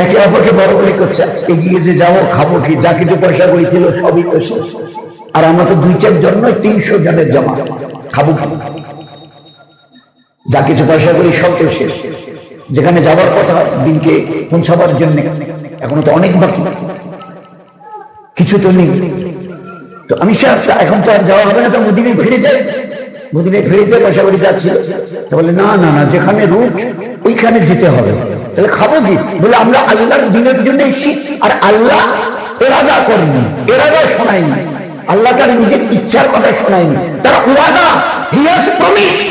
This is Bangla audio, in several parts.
একে অপরকে বড় করছে, এগিয়ে যে যাবো, খাবো কি, যা কিছু পয়সা করেছিল সবই তো শেষ। আর আমরা তো 2-4 জন্য 300 জনের জমা, খাবো খাবো, যা কিছু পয়সা করি সব তো শেষ। যেখানে যাবার কথা দিনকে পৌঁছাবার জন্য এখনো তো অনেক বাকি, কিছু তো নেই। তো আমি এখন তো আর যাওয়া হবে না, তো মদিনায় ফিরে যাই। মদিনায় ফিরে যেতে পয়সা করি যাচ্ছিল, তো বলে না না না, যেখানে রুট ওইখানে যেতে হবে। তাহলে খাবো কি? বলে আমরা আল্লাহর দিনের জন্য এসেছি, আর আল্লাহ এরাদা করেনি, এরাদা শোনায়নি, আল্লাহ তার নিজের ইচ্ছার কথা শোনায়নি, তারা ওয়াদা, হি হ্যাজ প্রমিসড,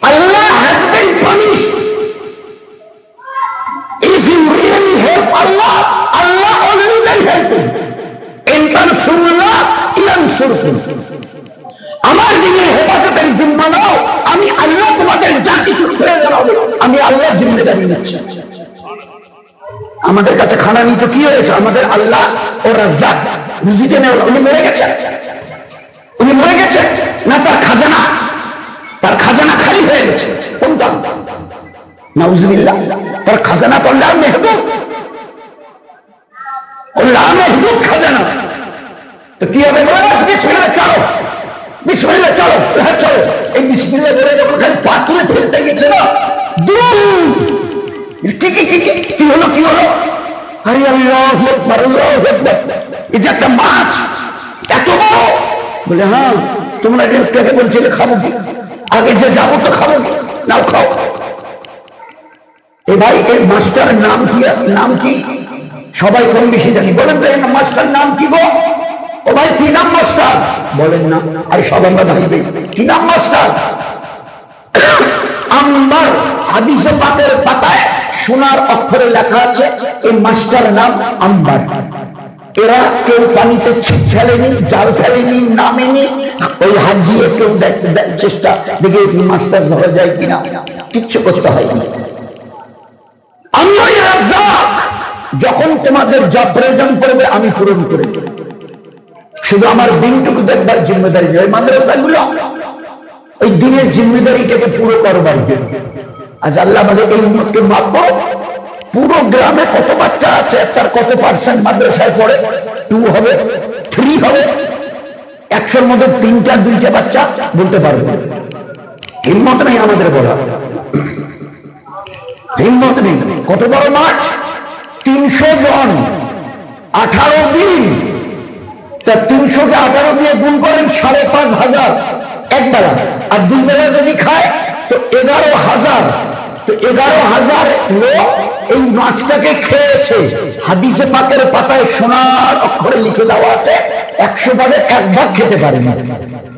আল্লাহ has been promised. If you really help আল্লাহ, আল্লাহ অলরেডি উইল হেল্প ইউ। ইন তানসুরুল্লাহ ইয়ানসুরকুম। আমার দিনের হেফাজতের জিম্মা নাও, আমি আল্লাহ তোমাদের যা কিছু প্রয়োজন হবে আমি আল্লাহর জিম্মেদারি নিচ্ছি। আমাদের কাছে খানা নিতে কি হয়েছে? আমাদের আল্লাহ ও রাজ্জাক, বুঝিতে নেই, উনি মরে গেছেন, উনি মরে গেছেন না, তার খাজানা, তার খাজানা খালি হয়ে গেছে। কোনটা? নাউজুবিল্লাহ, তার খাজানা তো আল্লাহর মেহবুব, আল্লাহর মেহবুব খাজানা। তো কি হবে? বিসমিল্লাহ চলো, বিসমিল্লাহ চলো, হ্যাঁ চলো। এই বিসমিল্লাহ বলে যখন খালি পা তুলে ফেলতে গেছে না, কি হলো কি হলো? আরে আল্লাহু আকবার, আল্লাহু আকবার, এই যে একটা মাছ এত বড়। বলে হ্যাঁ, তোমরা একটু বলছিলে খাবো কি, আগে যে যাবো তো খাবো কি, নাও খাও। এ ভাই, এই মাছটার নাম কি? নাম কি সবাই কম বেশি জানি, বলেন তো এই মাছটার নাম কি গো? ও ভাই কি নাম মাস্টার? বলেন না। আরে সব আমরা ভাইবে, কি নাম মাস্টার? আম্বার। হাদিসে পাকের পাতায় সোনার অক্ষরে লেখা আছে এই মাছটার নাম আম্বার। এরা কেউ পানিতে ছিপ ফেলেনি, জাল ফেলেনি, নামেনি, ওই হাত দিয়ে কেউ চেষ্টা দেখে মাছটা ধরা যায় কিনা, কিচ্ছু করতে হয়নি। আমি ওই রাজ্জাক, যখন তোমাদের যা প্রয়োজন পড়বে আমি পূরণ করে দেব, শুধু আমার দিনটুকু দেখবার জিম্মেদারি নয়। মাদ্রাসাগুলো ওই দিনের জিম্মেদারিটাকে পুরো করবার জন্য। আজ আল্লাহ আমাদের এই উম্মতকে মাপবো, পুরো গ্রামে কত বাচ্চা আছে, তার কত পার্সেন্ট মাদ্রাসায় পড়ে? 2 হবে, 3 হবে, 100-র মধ্যে 3-2টা বাচ্চা বলতে পারবে। হিম্মত নেই আমাদের বলা, হিম্মত নেই। কত বড় মাঠ, 300 জন, 18 দিন। তা 300-কে 18 দিয়ে গুণ করেন 5,500 একবেলা, আর 2 বেলা যদি খায় তো 11,000। তো 11,000 লোক এই মাছটাকে খেয়েছে। হাদিসে পাকের পাতায় সোনার অক্ষরে লিখে দেওয়া আছে 100 ভাগের 1 ভাগ খেতে পারেনি।